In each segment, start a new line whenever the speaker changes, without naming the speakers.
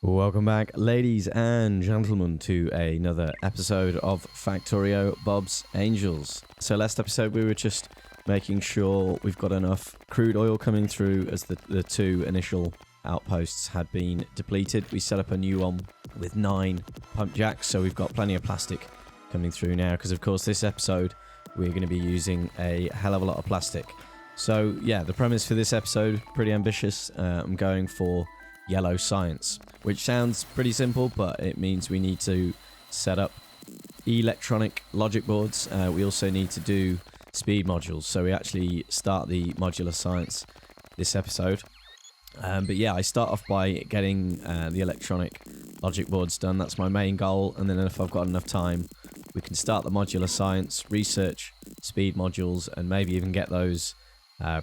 Welcome back, ladies and gentlemen, to another episode of Factorio Bob's Angels. So last episode we were just making sure we've got enough crude oil coming through as the two initial outposts had been depleted. We set up a new one with 9 pump jacks, so we've got plenty of plastic coming through now, because of course this episode we're going to be using a hell of a lot of plastic. So yeah, the premise for this episode, pretty ambitious. I'm going for yellow science, which sounds pretty simple, but it means we need to set up electronic logic boards. We also need to do speed modules, so we actually start the modular science this episode. But yeah, I start off by getting the electronic logic boards done. That's my main goal, and then if I've got enough time, we can start the modular science, research speed modules, and maybe even get those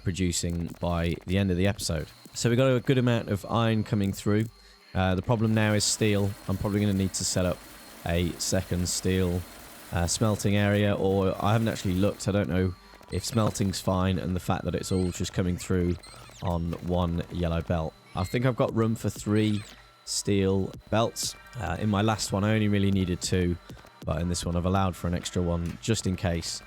producing by the end of the episode. So we've got a good amount of iron coming through. The problem now is steel. I'm probably going to need to set up a second steel smelting area, or I haven't actually looked. I don't know if smelting's fine and the fact that it's all just coming through on one yellow belt. I think I've got room for 3 steel belts. In my last one I only really needed 2, but in this one I've allowed for an extra one just in case,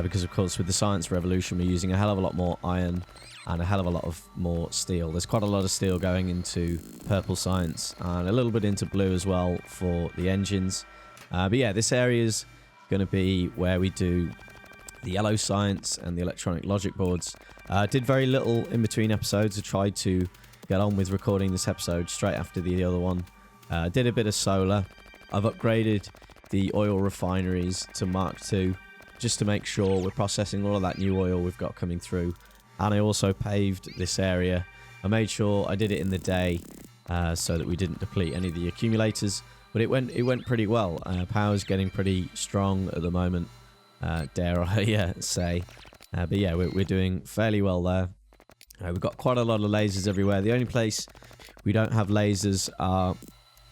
because of course with the science revolution we're using a hell of a lot more iron and a hell of a lot of more steel. There's quite a lot of steel going into purple science and a little bit into blue as well for the engines. But yeah, this area is going to be where we do the yellow science and the electronic logic boards. Did very little in between episodes. I tried to get on with recording this episode straight after the other one. Did a bit of solar. I've upgraded the oil refineries to Mark II just to make sure we're processing all of that new oil we've got coming through. And I also paved this area. I made sure I did it in the day so that we didn't deplete any of the accumulators. But it went pretty well. Power's getting pretty strong at the moment, dare I say. But yeah, we're doing fairly well there. We've got quite a lot of lasers everywhere. The only place we don't have lasers are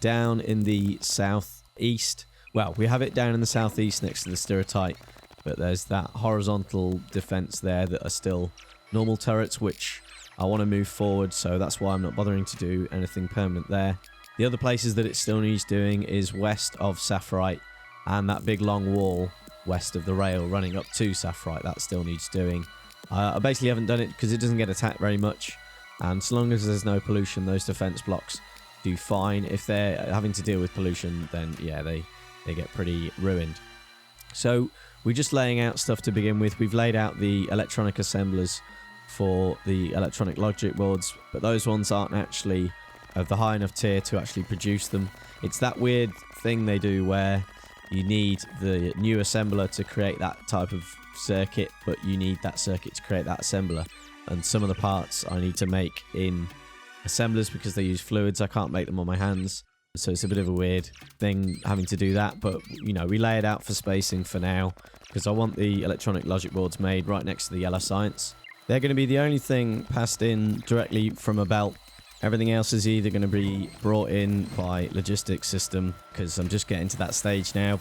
down in the southeast. Well, we have it down in the southeast next to the stirotite, but there's that horizontal defense there that are still normal turrets, which I want to move forward, so that's why I'm not bothering to do anything permanent there. The other places that it still needs doing is west of Sapphirite, and that big long wall west of the rail running up to Sapphirite, that still needs doing. I basically haven't done it because it doesn't get attacked very much, and so long as there's no pollution, those defense blocks do fine. If they're having to deal with pollution, then yeah, they get pretty ruined. So we're just laying out stuff to begin with. We've laid out the electronic assemblers for the electronic logic boards, but those ones aren't actually of the high enough tier to actually produce them. It's that weird thing they do where you need the new assembler to create that type of circuit, but you need that circuit to create that assembler. And some of the parts I need to make in assemblers because they use fluids. I can't make them on my hands. So it's a bit of a weird thing having to do that, but you know, we lay it out for spacing for now because I want the electronic logic boards made right next to the yellow science. They're going to be the only thing passed in directly from a belt. Everything else is either going to be brought in by logistics system, because I'm just getting to that stage now.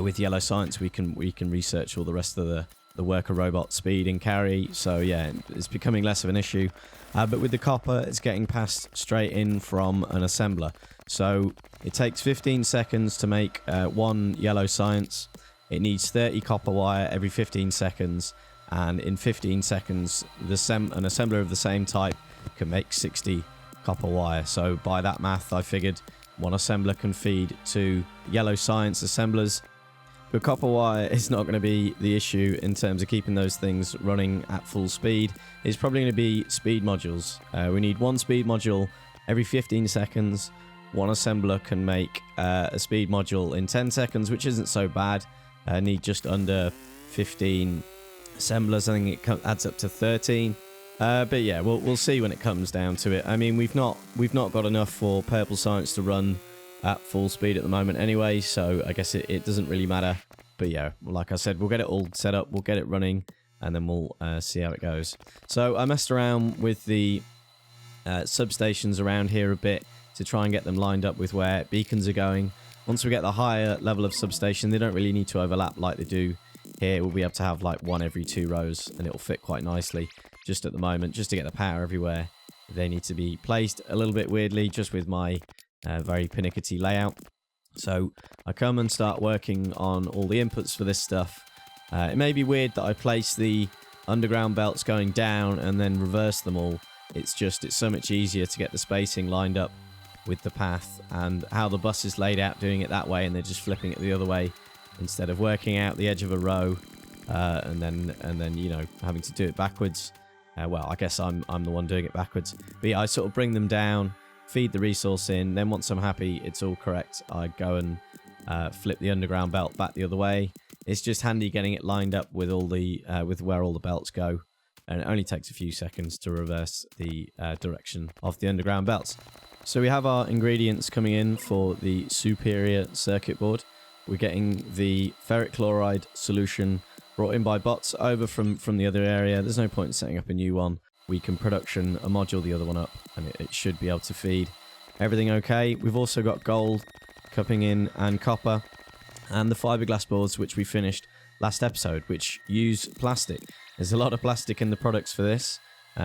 With yellow science we can research all the rest of the worker robot speed and carry, so yeah, it's becoming less of an issue. But with the copper, it's getting passed straight in from an assembler. So it takes 15 seconds to make 1 yellow science. It needs 30 copper wire every 15 seconds. And in 15 seconds, an assembler of the same type can make 60 copper wire. So by that math, I figured 1 assembler can feed 2 yellow science assemblers. But copper wire is not going to be the issue in terms of keeping those things running at full speed. It's probably going to be speed modules. We need 1 speed module every 15 seconds. 1 assembler can make a speed module in 10 seconds, which isn't so bad. Need just under 15 assemblers. I think it adds up to 13. But yeah, we'll see when it comes down to it. I mean, we've not got enough for purple science to run at full speed at the moment anyway, so I guess it doesn't really matter. But yeah, like I said, we'll get it all set up, we'll get it running, and then we'll see how it goes. So I messed around with the substations around here a bit to try and get them lined up with where beacons are going. Once we get the higher level of substation, they don't really need to overlap like they do here. We'll be able to have like 1 every 2 rows, and it'll fit quite nicely. Just at the moment, just to get the power everywhere, they need to be placed a little bit weirdly, just with my very pernickety layout. So I come and start working on all the inputs for this stuff. It may be weird that I place the underground belts going down and then reverse them all. It's so much easier to get the spacing lined up with the path, and how the bus is laid out doing it that way and they're just flipping it the other way instead of working out the edge of a row and then you know, having to do it backwards. Well, I guess I'm the one doing it backwards. But yeah, I sort of bring them down, feed the resource in, then once I'm happy it's all correct, I go and flip the underground belt back the other way. It's just handy getting it lined up with all the with where all the belts go, and it only takes a few seconds to reverse the direction of the underground belts. So we have our ingredients coming in for the superior circuit board. We're getting the ferric chloride solution brought in by bots over from the other area. There's no point in setting up a new one. We can production a module the other one up, and it should be able to feed everything okay. We've also got gold cupping in and copper, and the fiberglass boards which we finished last episode, which use plastic. There's a lot of plastic in the products for this.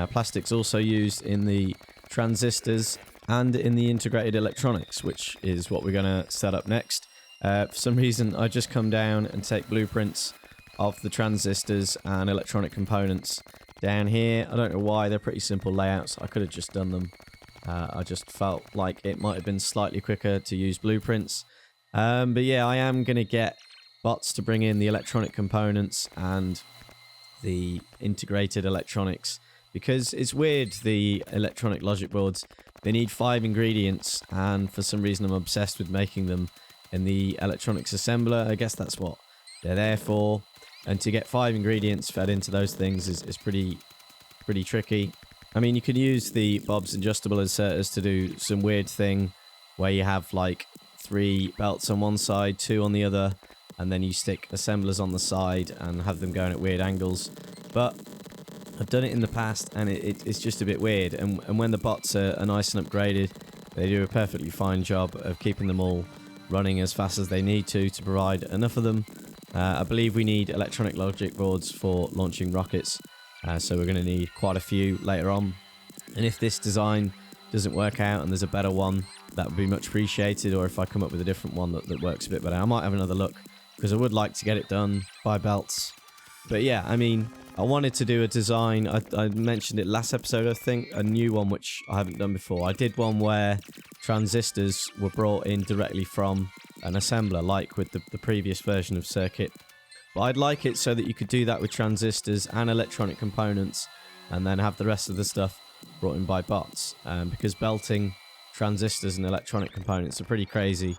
Plastic's also used in the transistors and in the integrated electronics, which is what we're going to set up next. For some reason, I just come down and take blueprints of the transistors and electronic components down here. I don't know why, they're pretty simple layouts. I could have just done them. I just felt like it might have been slightly quicker to use blueprints. But yeah, I am going to get bots to bring in the electronic components and the integrated electronics, because it's weird, the electronic logic boards, they need 5 ingredients, and for some reason I'm obsessed with making them in the electronics assembler. I guess that's what they're there for, and to get 5 ingredients fed into those things is pretty tricky. I mean, you can use the Bob's adjustable inserters to do some weird thing where you have like 3 belts on one side, 2 on the other, and then you stick assemblers on the side and have them going at weird angles. But I've done it in the past, and it's just a bit weird, and when the bots are nice and upgraded, they do a perfectly fine job of keeping them all running as fast as they need to provide enough of them. I believe we need electronic logic boards for launching rockets, so we're going to need quite a few later on. And if this design doesn't work out and there's a better one, that would be much appreciated, or if I come up with a different one that works a bit better. I might have another look, because I would like to get it done by belts. But yeah, I mean, I wanted to do a design, I mentioned it last episode, I think, a new one which I haven't done before. I did one where transistors were brought in directly from an assembler, like with the previous version of Circuit. But I'd like it so that you could do that with transistors and electronic components, and then have the rest of the stuff brought in by bots. Because belting transistors and electronic components are pretty crazy,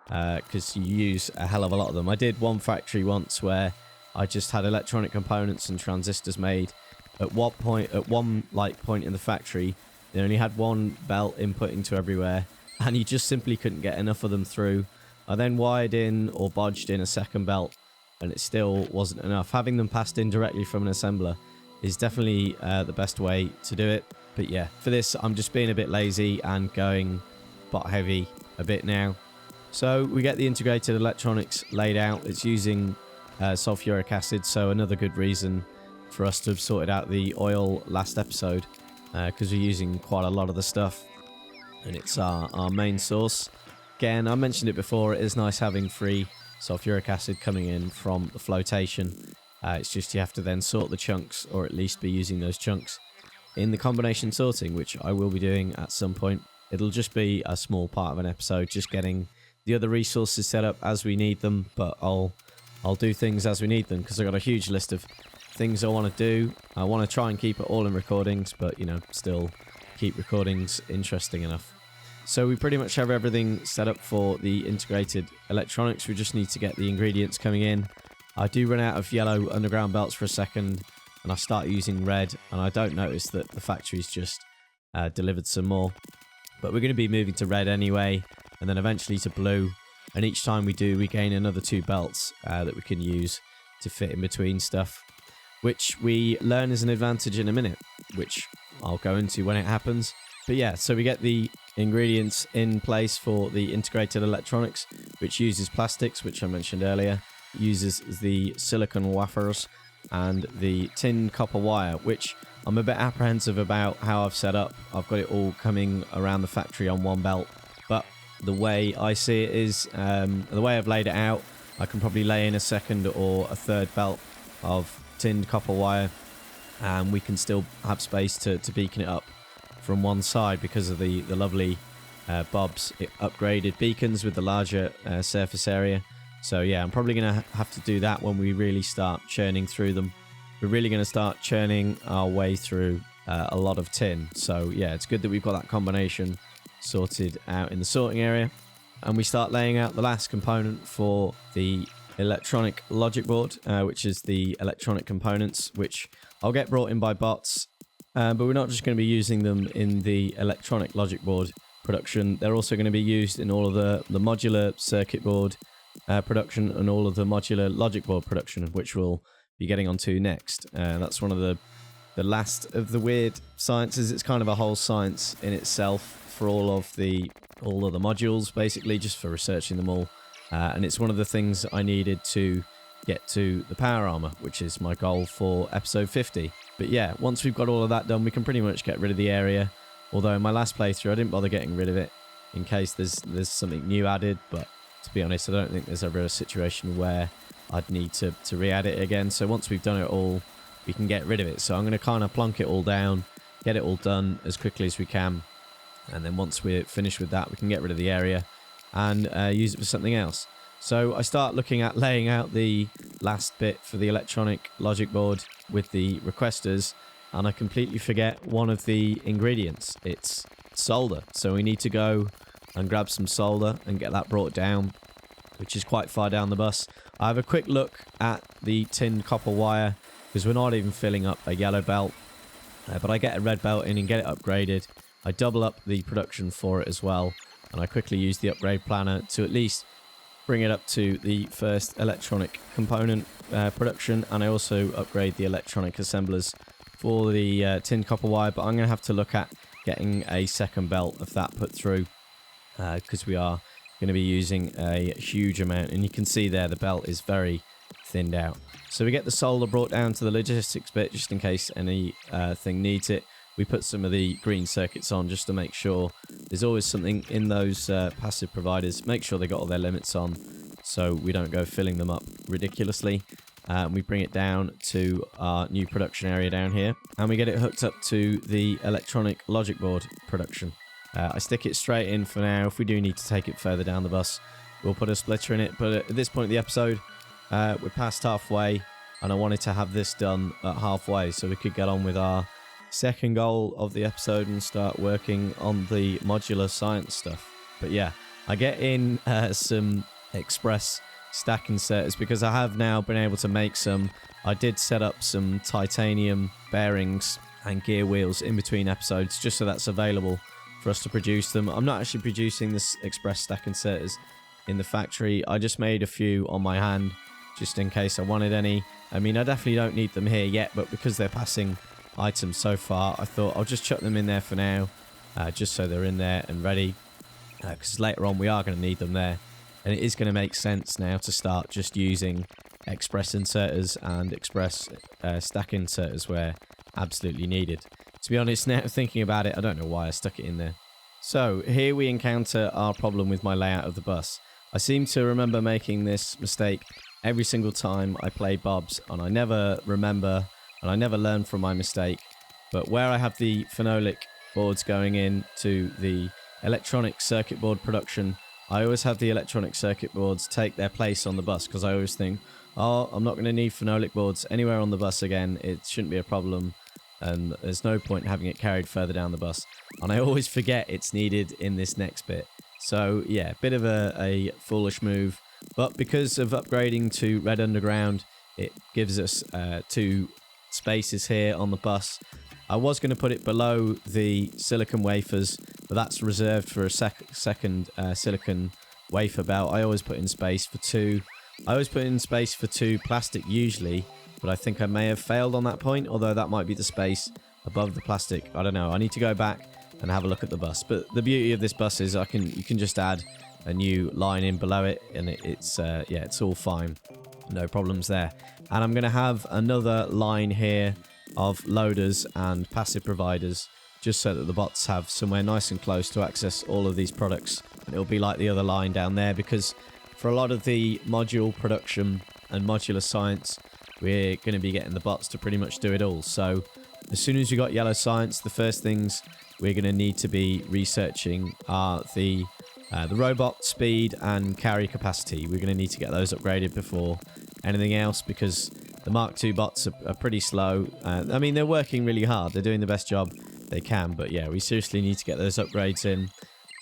because you use a hell of a lot of them. I did one factory once where I just had electronic components and transistors made. At one point in the factory, they only had one belt inputting to everywhere, and you just simply couldn't get enough of them through. I then wired in or bodged in a second belt, and it still wasn't enough. Having them passed in directly from an assembler is definitely the best way to do it. But yeah, for this, I'm just being a bit lazy and going bot heavy a bit now. So we get the integrated electronics laid out. It's using sulfuric acid, so another good reason for us to have sorted out the oil last episode, because we're using quite a lot of the stuff, and it's our main source. Again, I mentioned it before, it is nice having free sulfuric acid coming in from the flotation. It's just you have to then sort the chunks, or at least be using those chunks in the combination sorting, which I will be doing at some point. It'll just be a small part of an episode, just getting the other resources set up as we need them, but I'll do things as we need them, because I've got a huge list of things I want to do. I want to try and keep it all in recordings, but, you know, still keep recordings interesting enough. So we pretty much have everything set up for the integrated electronics. We just need to get the ingredients coming in. I do run out of yellow underground belts for a second, and I start using red, and I don't notice that the factory's just delivered some more. But we're going to be moving to red anyway, and then eventually to blue. And each time we do, we gain another 2 belts that we can use to fit in between stuff, which we learn is an advantage in a minute, which I'll go into when it happens. But yeah, so we get the ingredients in place for the integrated electronics, which uses plastics, which I mentioned earlier, uses the silicon wafers and the tin copper wire, which I'm a bit apprehensive about how I've set up. I've got it all coming around the factory on one belt, but the way I see it is, the way I've laid it out, I can probably lay in a second or a third belt of tinned copper wire, and we can still have space to beacon it up from one side because of the lovely Bob's upgraded beacons with the larger surface area. So yeah, I'm probably going to have to do that when we really start churning through them. We're really going to start churning our way through a lot of tin. So yeah, it's good that we've got that combination sorted out in the sorting area. And we start laying out the last component for the electronic logic board, which is the electronic components, which I'll get brought in by bots. But we're not just going to be using them in the electronic logic board production. They're also going to be used in all of the modular circuit board production and all of the modular logic board production, which we'll be getting onto next. That's one of the last of the weird sciences. It's kind of a whole science in itself for all of the modules, basically, just for researching them all. And it's one of the things I needed to get to the power armor, which is my goal for episode 50. But yeah, once we've got all of that done, we can pretty much get rid of the area. Although in my last playthrough, I didn't bother getting rid of it in case there's something new added. But to be honest, I don't think there's ever a situation where I'd need to re-add it again. So once we've done it all, we can get rid of it. So I'm going to kind of plonk it all down, get it all done as quickly as we can. And then once we're finished with that, we can get rid of the area and use it for something else. So I start looking at laying out the last bit for the electronic logic board with the requesters, and I completely forget one of the ingredients. It's solder. So we need to go and grab some solder and get that brought down, which is quite far down the bus. I have a quick look at the tinned copper wire because we're not even filling up a yellow belt, but I get a red belt in and get it upgraded. I double up the production for it as well, and I quickly use the upgrade planner to at least bring it up to the first electronic component production, and I also upgrade the electronic assemblers for the tinned copper wire. But I'm going to have to look at getting a second belt of that put through because we are going to be using a huge amount, and you can see there the belt is very thinned out. So we get the solder brought down to the logistics bit just in case anything needs it. We put some of the green circuits on just to make sure there's always something in those passive providers. Make sure they got all their limits on so we don't go filling them up ridiculously. We bring it down to our new production area down here, and we get it hooked up to the electronic logic board production. I stick it straight in for now. If we do need to take it further down the bus, we'll put a splitter in it. But at this point in the episode, we're past halfway, and I wanted to have this done at halfway so we could get on with our second goal of the episode and start working on the modular science stuff. But yeah, I get in some express stack inserters because I have now been able to make some. I did set up some titanium bearings and gear wheels in between episodes just so that's available for us to produce them. I'm not actually producing this express stack inserters in the factory. I just made a few on my hand just in case I wanted any. I mean, I definitely don't need them here yet, but because they're passing items so far, I thought I'll just chuck them in there for now, just so they're in there and ready, because later on we are going to need them there, and it is going to make sense now to start just using express inserters and express stack inserters where absolutely needed. To be honest, now thinking about it, I don't know why I stuck it in there. So here we encounter our problem with my layout of the bus. I seem to remember making this mistake every single time I play Bob's, and I never remember and I never learn from my mistake. But where I have the phenolic boards going in to the electronic circuit board production, I always have the electronic circuit boards take their place on the bus because I always think, oh, I'm not going to need phenolic boards anywhere on the bus again. It shouldn't be a problem, and there's no point having it carried further down the bus. And I always forget it's needed in this next bit. So yeah, bit of a foolish move. But because of upgrading to Red Underground, it gives us two spaces here on the bus. I was going to put it below the silicon wafers, but that's reserved for a second silicon wafer belt. I always put in space for two. I always put in space for two plastic usually, but I think I may have failed on that point, although that might be the space above the plastic. I don't know. I need to go back and have a look at the bus. But the beauty of this bus is you can just add a new line in below it, and it's all fine. No problems there. And I'm going to have another line here of loaders and passive providers just so that the bots have somewhere nice and close to access all of these products. And it'll be like the other line down there, because for a lot of the module production and modular science, we're going to be getting the bots to pretty much do it all. So as soon as we got yellow science, the first things we're going to need to be researching are the robot speed and carry capacity. We're going to need to get those upgraded before anything else, because the Mark II bots are pretty slow. I mean, they're working really hard. They're doing the best job they can. But yeah, we seriously need to get those upgrades in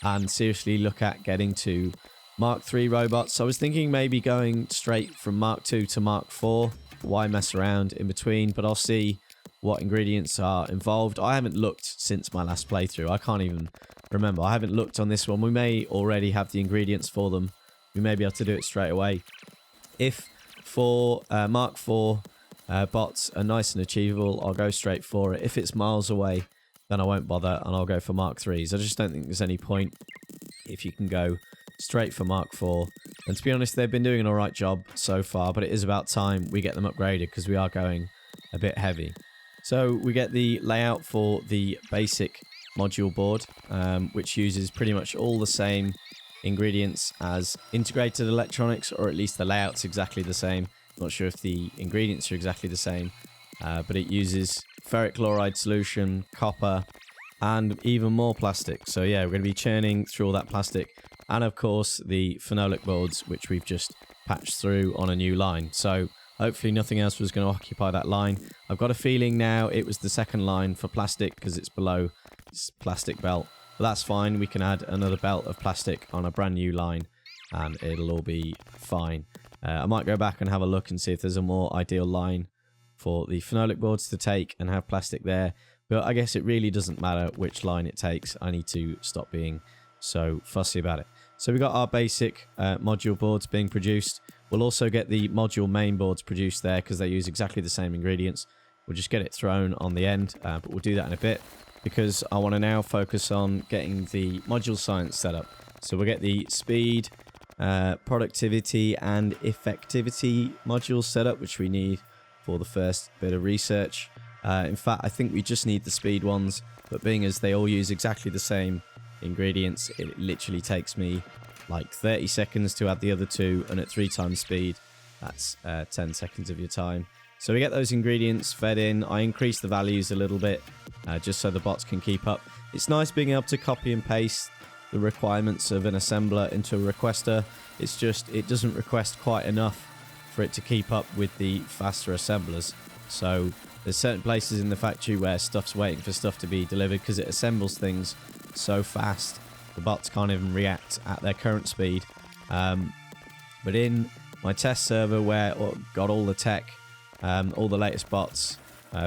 and seriously look at getting to Mark III robots. I was thinking maybe going straight from Mark II to Mark IV. Why mess around in between? But I'll see what ingredients are involved. I haven't looked since my last playthrough. I can't even remember. I haven't looked on this one. We may already have the ingredients for them. We may be able to do it straight away. If for Mark IV bots are nice and achievable, I'll go straight for it. If it's miles away, then I won't bother and I'll go for Mark IIIs. I just don't think there's any point if you can go straight for Mark IV. And to be honest, they've been doing an alright job so far, but it is about time we get them upgraded because we are going a bit heavy. So we get the layout for the basic module board, which uses pretty much all the same ingredients as integrated electronics, or at least the layout's exactly the same. Not sure if the ingredients are exactly the same, but it uses ferric chloride solution, copper, and even more plastic. So yeah, we're going to be churning through all that plastic, and of course the phenolic boards, which we've just patched through on a new line. So hopefully nothing else was going to occupy that line. I've got a feeling now it was the second line for plastic because it's below this plastic belt. But that's fine. We can add another belt of plastic on a brand new line and it'll all be fine. I might go back and have a look and see if there's a more ideal line for the phenolic boards to take and have plastic there. But I guess it really doesn't matter which line it takes. I need to stop being so fussy about it. So we got our basic module boards being produced. We'll also get the module main boards produced there because they use exactly the same ingredients. We'll just get it thrown on the end, but we'll do that in a bit because I want to now focus on getting the module science set up. So we'll get the speed, productivity and effectivity modules set up, which we need for the first bit of research. In fact, I think we just need the speed ones, but being as they all use exactly the same ingredients, it literally takes me like 30 seconds to add the other two, and at 3 times speed, that's 10 seconds of your time. So we get those ingredients fed in. I increase the values a little bit just so the bots can keep up. It's nice being able to copy and paste the requirements of an assembler into a requester. It's just it doesn't request quite enough for it to keep up with the faster assemblers. So there's certain places in the factory where stuff's waiting for stuff to be delivered because it assembles things so fast the bots can't even react at their current speed. But in my test server where I got all the tech, all the latest bots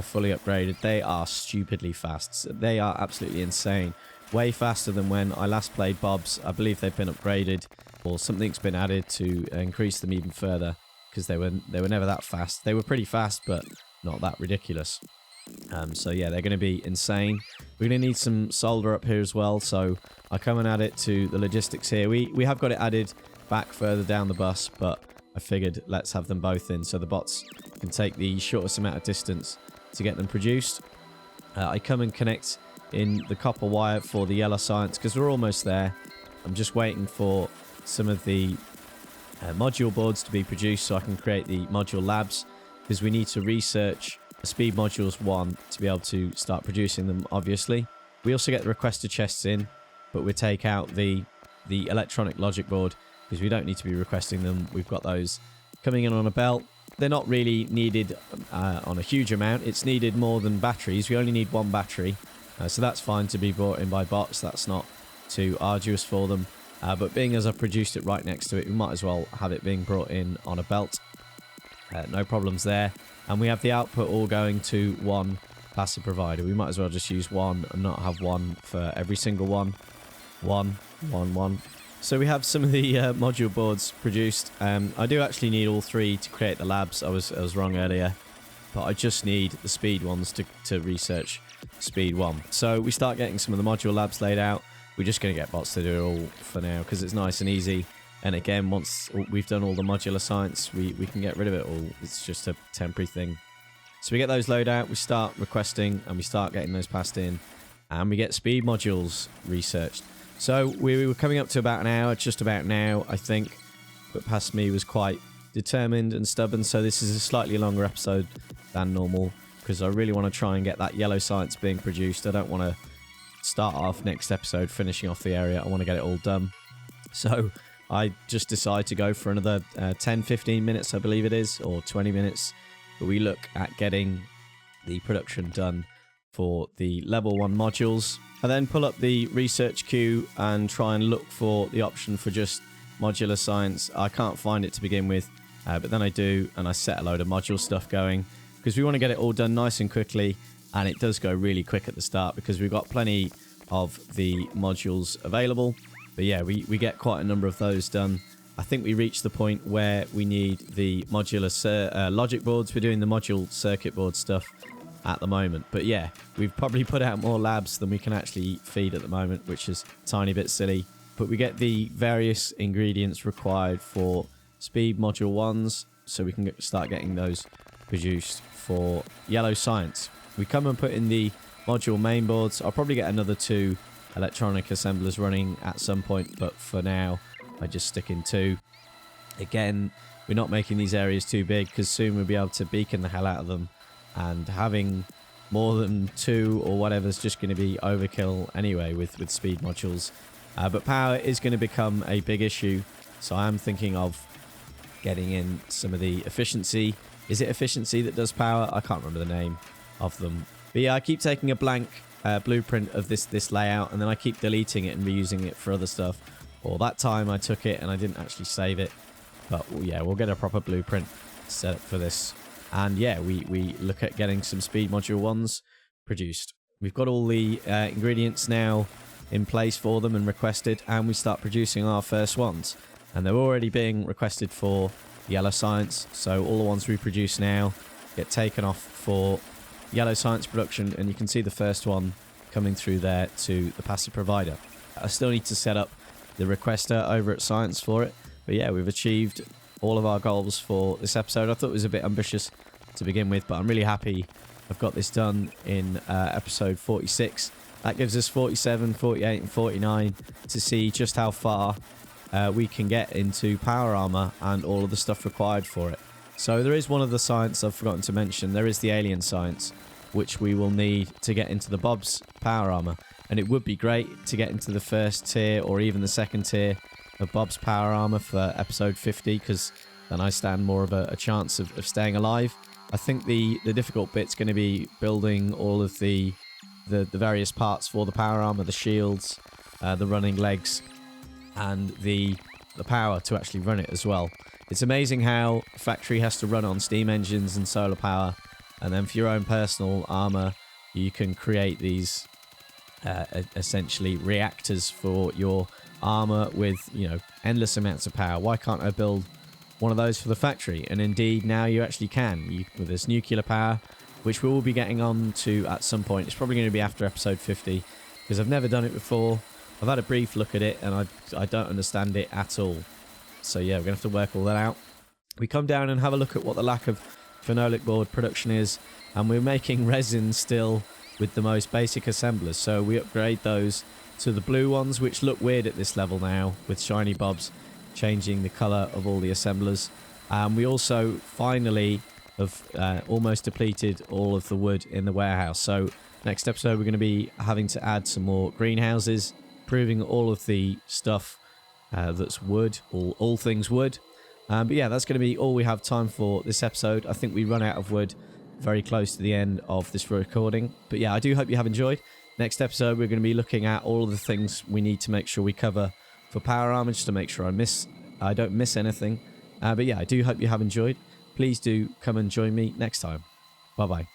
fully upgraded, they are stupidly fast. They are absolutely insane. Way faster than when I last played Bob's. I believe they've been upgraded or something's been added to increase them even further because they were never that fast. They were pretty fast, but not that ridiculous. So yeah, they're going to be insane. We're going to need some solder up here as well, so I come and add it to the logistics here. We have got it added back further down the bus, but I figured let's have them both in so the bots can take the shortest amount of distance to get them produced. I come and connect in the copper wire for the yellow science because we're almost there. I'm just waiting for some of the module boards to be produced so I can create the module labs, because we need to research speed modules 1 to be able to start producing them, obviously. We also get the requester chests in, but we take out the electronic logic board because we don't need to be requesting them. We've got those coming in on a belt. They're not really needed on a huge amount. It's needed more than batteries. We only need 1 battery, so that's fine to be brought in by bots. That's not too arduous for them. But being as I've produced it right next to it, we might as well have it being brought in on a belt. No problems there. And we have the output all going to 1 passive provider. We might as well just use 1 and not have 1 for every single one. 1, 1, 1. So we have some of the module boards produced. I do actually need all 3 to create the labs. I was wrong earlier. But I just need the speed ones to research speed 1. So we start getting some of the module labs laid out. We're just going to get bots to do it all for now because it's nice and easy. And again, once we've done all the modular science, we can get rid of it all. It's just a temporary thing. So we get those load out, we start requesting, and we start getting those passed in. and we get speed modules researched. So we were coming up to about an hour, just about now, I think. But past me was quite determined and stubborn, so this is a slightly longer episode than normal because I really want to try and get that yellow science being produced. I don't want to start off next episode finishing off the area. I want to get it all done. So I just decided to go for another 10-15 minutes, I believe it is, or 20 minutes. But we look at getting the production done for the level 1 modules. I then pull up the research queue and try and look for the option for just modular science. I can't find it to begin with, but then I do, and I set a load of module stuff going because we want to get it all done nice and quickly, and it does go really quick at the start because we've got plenty of the modules available. But yeah, we get quite a number of those done. I think we reached the point where we need the modular logic boards. We're doing the module circuit board stuff at the moment. But yeah, we've probably put out more labs than we can actually feed at the moment, which is a tiny bit silly. But we get the various ingredients required for speed module 1s, so we can start getting those produced for yellow science. We come and put in the module main boards. I'll probably get another 2 electronic assemblers running at some point, but for now I just stick in 2. Again, we're not making these areas too big because soon we'll be able to beacon the hell out of them, and having more than 2 or whatever is just going to be overkill anyway with speed modules. But power is going to become a big issue, so I'm thinking of getting in some of the efficiency. Is it efficiency that does power? I can't remember the name of them. But yeah, I keep taking a blank blueprint of this layout, and then I keep deleting it and reusing it for other stuff. Or that time I took it and I didn't actually save it. But yeah, we'll get a proper blueprint set up for this. And yeah, we look at getting some speed module 1s produced. We've got all the ingredients now in place for them and requested, and we start producing our first ones. And they're already being requested for yellow science, so all the ones we produce now get taken off for yellow science production, and you can see the first one coming through there to the passive provider. I still need to set up the requester over at Science for it, but yeah, we've achieved all of our goals for this episode. I thought it was a bit ambitious to begin with, but I'm really happy I've got this done in episode 46. That gives us 47, 48 and 49 to see just how far we can get into power armor and all of the stuff required for it. So there is one of the science I've forgotten to mention. There is the alien science, which we will need to get into the Bob's power armor. And it would be great to get into the first tier or even the second tier of Bob's power armor for episode 50, because then I stand more of a chance of staying alive. I think the difficult bit's going to be building all of the various parts for the power armor, the shields, the running legs, and the power to actually run it as well. It's amazing how a factory has to run on steam engines and solar power, and then for your own personal armor you can create these essentially reactors for your armor with, you know, endless amounts of power. Why can't I build one of those for the factory? And indeed now you actually can, with this nuclear power, which we will be getting on to at some point. It's probably going to be after episode 50 because I've never done it before. I've had a brief look at it and I don't understand it at all. So yeah, we're going to have to work all that out. We come down and have a look at what the lack of phenolic board production is, and we're making resin still with the most basic assemblers. So we upgrade those to the blue ones, which look weird at this level now with shiny bobs changing the color of all the assemblers. We also finally have almost depleted all of the wood in the warehouse. So next episode we're going to be having to add some more greenhouses, proving all of the stuff that's wood, all things wood. But yeah, that's going to be all we have time for this episode. I think we run out of wood very close to the end of this recording. But yeah, I do hope you have enjoyed. Next episode, we're going to be looking at all of the things we need to make sure we cover for power armor, just to make sure I don't miss anything. But yeah, I do hope you have enjoyed. Please do come and join me next time. Bye-bye.